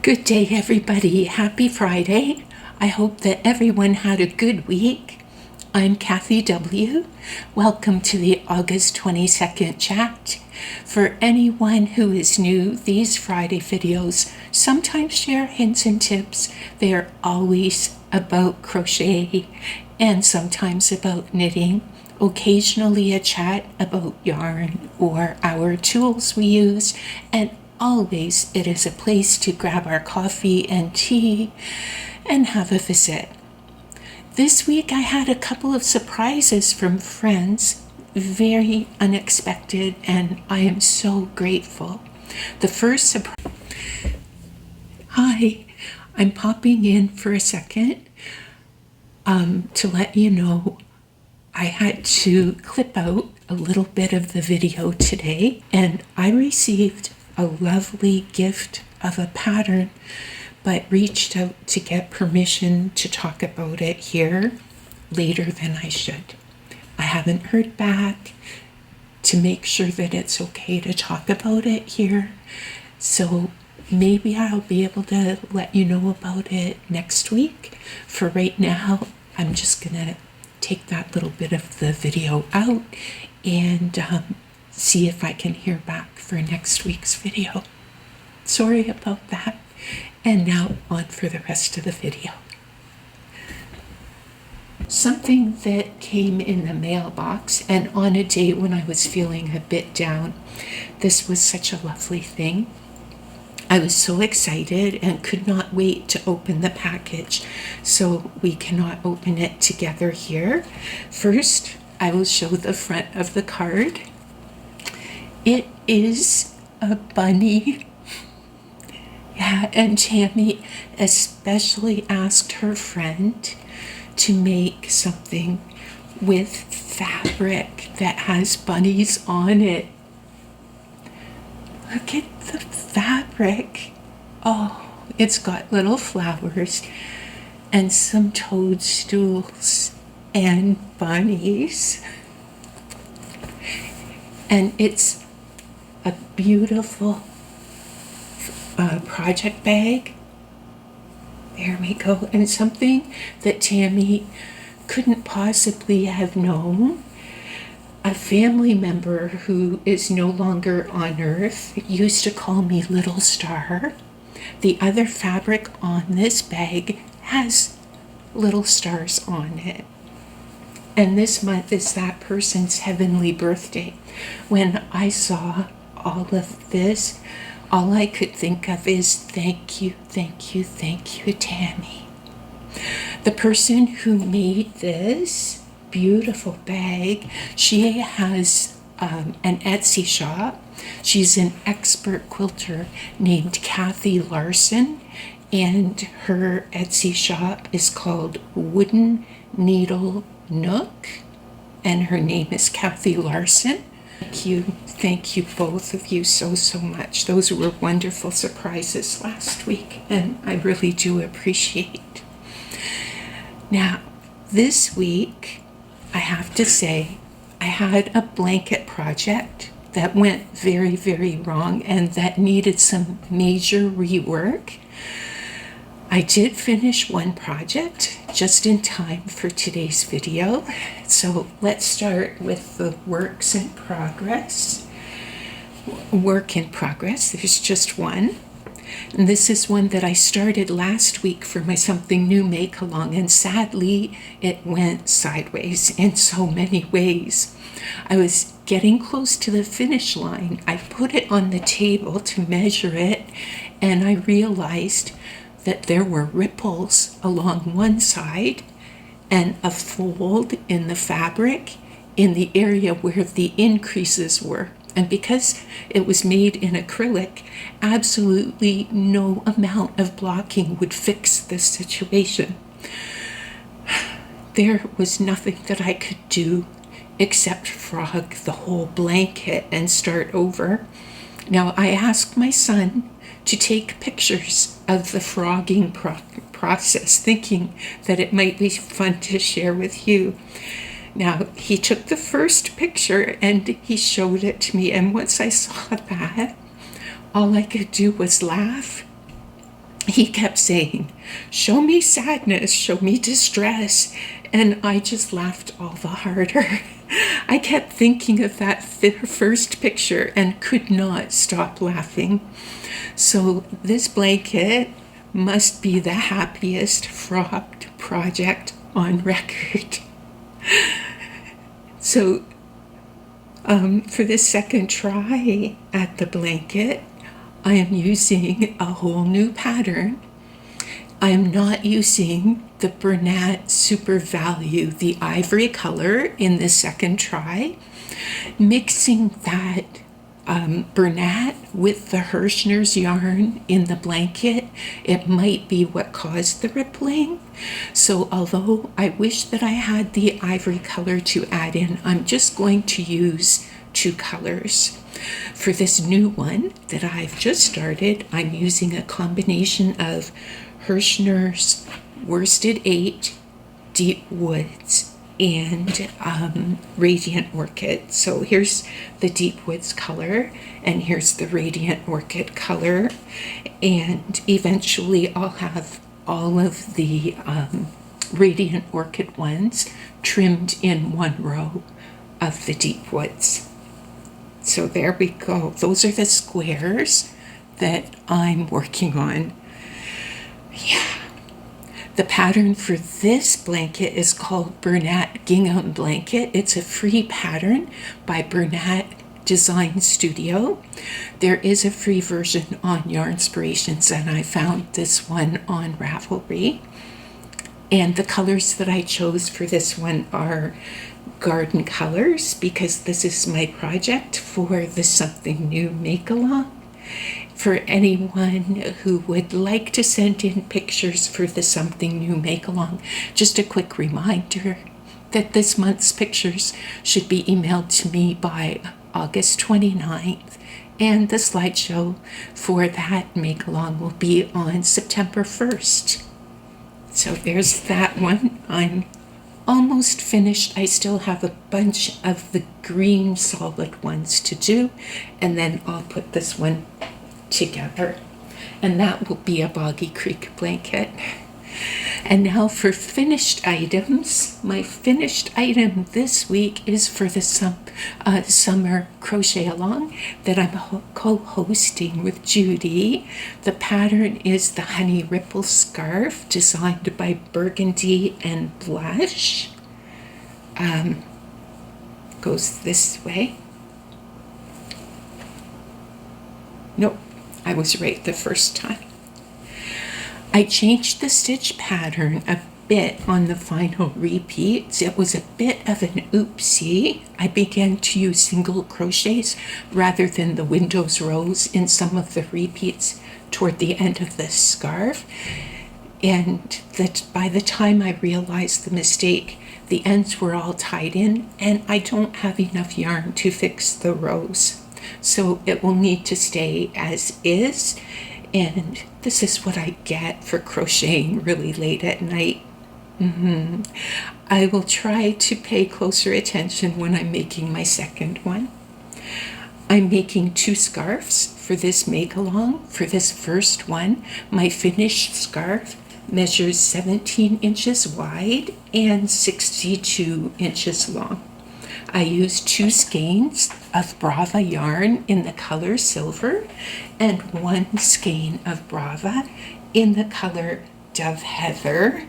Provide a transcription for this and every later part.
Good day, everybody. Happy Friday. I hope that everyone had a good week. I'm Kathy W. Welcome to the August 22nd chat. For anyone who is new, these Friday videos sometimes share hints and tips. They are always about crochet and sometimes about knitting. Occasionally a chat about yarn or our tools we use, and always it is a place to grab our coffee and tea and have a visit. This week I had a couple of surprises from friends, very unexpected, and I am so grateful. The first surprise. Hi, I'm popping in for a second to let you know I had to clip out a little bit of the video today, and I received a lovely gift of a pattern, but reached out to get permission to talk about it here later than I should. I haven't heard back to make sure that it's okay to talk about it here, so maybe I'll be able to let you know about it next week. For right now, I'm just gonna take that little bit of the video out and see if I can hear back for next week's video. Sorry about that. And now on for the rest of the video. Something that came in the mailbox, and on a day when I was feeling a bit down, this was such a lovely thing. I was so excited and could not wait to open the package, so we cannot open it together here. First, I will show the front of the card. It is a bunny. Yeah, and Tami especially asked her friend to make something with fabric that has bunnies on it. Look at the fabric. Oh, it's got little flowers and some toadstools and bunnies. And it's a beautiful project bag. There we go. And something that Tami couldn't possibly have known. A family member who is no longer on earth used to call me Little Star. The other fabric on this bag has little stars on it. And this month is that person's heavenly birthday. When I saw all of this, all I could think of is thank you, thank you, thank you, Tami. The person who made this beautiful bag, she has an Etsy shop. She's an expert quilter named Kathy Larson, and her Etsy shop is called Wooden Needle Nook, and her name is Kathy Larson. Thank you both of you so much. Those were wonderful surprises last week, and I really do appreciate. Now, this week, I have to say, I had a blanket project that went very, very wrong and that needed some major rework. I did finish one project just in time for today's video. So let's start with the work in progress. There's just one. And this is one that I started last week for my Something New Make Along, and sadly it went sideways in so many ways. I was getting close to the finish line. I put it on the table to measure it, and I realized that there were ripples along one side and a fold in the fabric in the area where the increases were. And because it was made in acrylic, absolutely no amount of blocking would fix this situation. There was nothing that I could do except frog the whole blanket and start over. Now, I asked my son to take pictures of the frogging process, thinking that it might be fun to share with you. Now, he took the first picture and he showed it to me, and once I saw that, all I could do was laugh. he kept saying, "Show me sadness, show me distress." And I just laughed all the harder. I kept thinking of that first picture and could not stop laughing. So this blanket must be the happiest fraught project on record. So for this second try at the blanket, I am using a whole new pattern. I am not using the Bernat Super Value, the ivory color in the second try. Mixing that Bernat with the Hirschner's yarn in the blanket, it might be what caused the rippling. So although I wish that I had the ivory color to add in, I'm just going to use two colors. For this new one that I've just started, I'm using a combination of Hirschner's Worsted 8, Deep Woods, and Radiant Orchid. So here's the Deep Woods color, and here's the Radiant Orchid color. And eventually I'll have all of the Radiant Orchid ones trimmed in one row of the Deep Woods. So there we go. Those are the squares that I'm working on. Yeah. The pattern for this blanket is called Bernat Gingham Blanket. It's a free pattern by Bernat Design Studio. There is a free version on Yarnspirations, and I found this one on Ravelry. And the colors that I chose for this one are garden colors, because this is my project for the Something New Make-Along. For anyone who would like to send in pictures for the Something New Make-Along, just a quick reminder that this month's pictures should be emailed to me by August 29th, and the slideshow for that make-along will be on September 1st. So there's that one. I'm almost finished. I still have a bunch of the green solid ones to do, and then I'll put this one together, and that will be a Boggy Creek blanket. And now for finished items. My finished item this week is for the summer crochet along that I'm co-hosting with Judy. The pattern is the Honey Ripple Scarf, designed by Burgundy and Blush. Goes this way. Nope, I was right the first time. I changed the stitch pattern a bit on the final repeats. It was a bit of an oopsie. I began to use single crochets rather than the windows rows in some of the repeats toward the end of the scarf. And that by the time I realized the mistake, the ends were all tied in, and I don't have enough yarn to fix the rows. So it will need to stay as is. And this is what I get for crocheting really late at night. I will try to pay closer attention when I'm making my second one. I'm making two scarves for this make-along. For this first one, my finished scarf measures 17 inches wide and 62 inches long. I used two skeins of Brava yarn in the color silver and one skein of Brava in the color Dove Heather.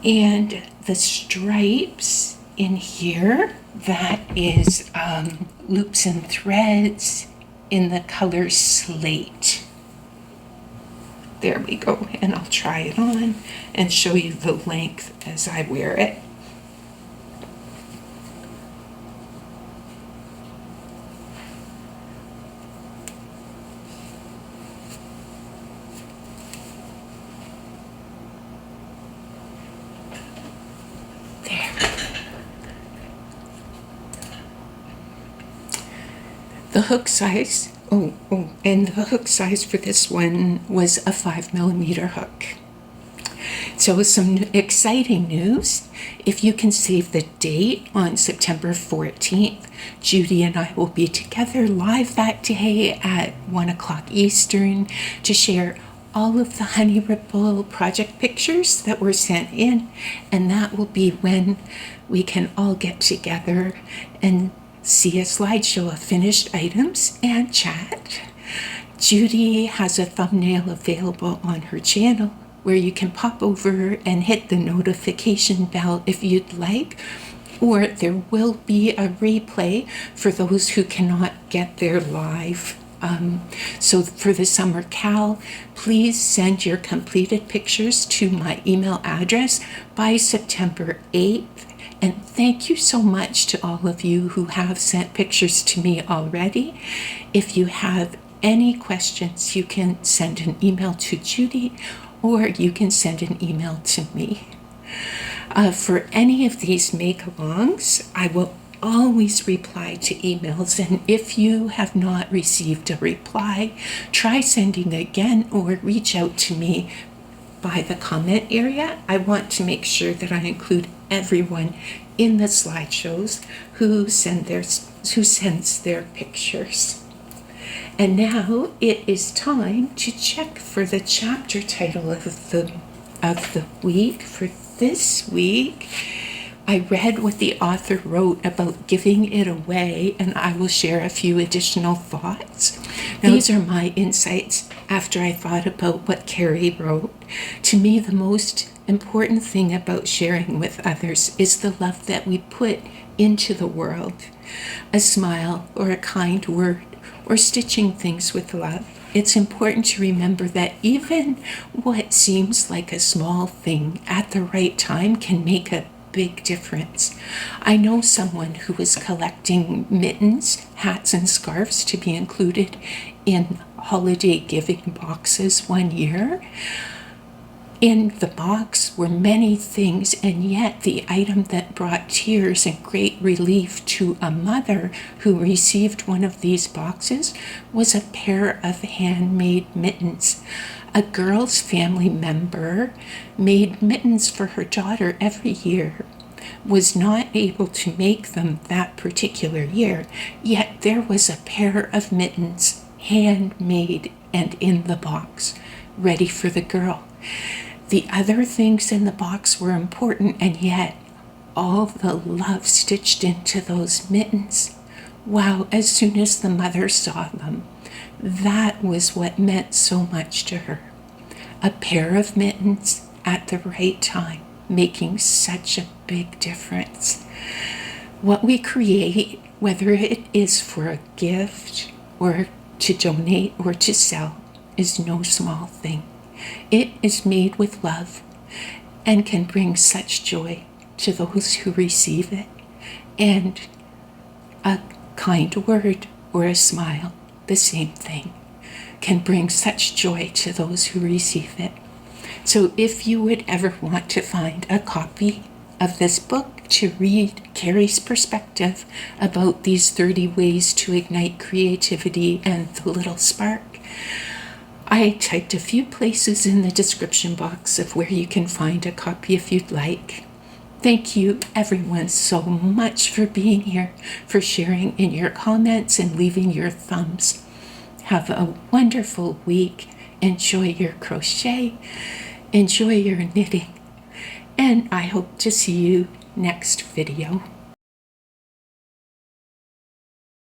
And the stripes in here, that is loops and threads in the color Slate. There we go, and I'll try it on and show you the length as I wear it. The hook size, and the hook size for this one was a 5mm hook. So some exciting news. If you can save the date on September 14th, Judy and I will be together live that day at 1 o'clock Eastern to share all of the Honey Ripple project pictures that were sent in, and that will be when we can all get together and see a slideshow of finished items and chat. Judy has a thumbnail available on her channel where you can pop over and hit the notification bell if you'd like, or there will be a replay for those who cannot get there live. So for the summer cal, please send your completed pictures to my email address by September 8th. And thank you so much to all of you who have sent pictures to me already. If you have any questions, you can send an email to Judy, or you can send an email to me. For any of these make-alongs, I will always reply to emails, and if you have not received a reply, try sending again or reach out to me by the comment area. I want to make sure that I include everyone in the slideshows who sends their pictures. And now it is time to check for the chapter title of the week. For this week, I read what the author wrote about giving it away, and I will share a few additional thoughts. These are my insights after I thought about what Carrie wrote. To me, the most important thing about sharing with others is the love that we put into the world. A smile or a kind word or stitching things with love. It's important to remember that even what seems like a small thing at the right time can make a big difference. I know someone who was collecting mittens, hats, and scarves to be included in holiday giving boxes one year. In the box were many things, and yet the item that brought tears and great relief to a mother who received one of these boxes was a pair of handmade mittens. A girl's family member made mittens for her daughter every year, was not able to make them that particular year, yet there was a pair of mittens, handmade and in the box, ready for the girl. The other things in the box were important, and yet all the love stitched into those mittens. Wow, as soon as the mother saw them, that was what meant so much to her. A pair of mittens at the right time, making such a big difference. What we create, whether it is for a gift or to donate or to sell, is no small thing. It is made with love and can bring such joy to those who receive it. And a kind word or a smile, the same thing, can bring such joy to those who receive it. So if you would ever want to find a copy of this book to read Carrie's perspective about these 30 ways to ignite creativity and the little spark, I typed a few places in the description box of where you can find a copy if you'd like. Thank you, everyone, so much for being here, for sharing in your comments and leaving your thumbs. Have a wonderful week. Enjoy your crochet. Enjoy your knitting. And I hope to see you next video.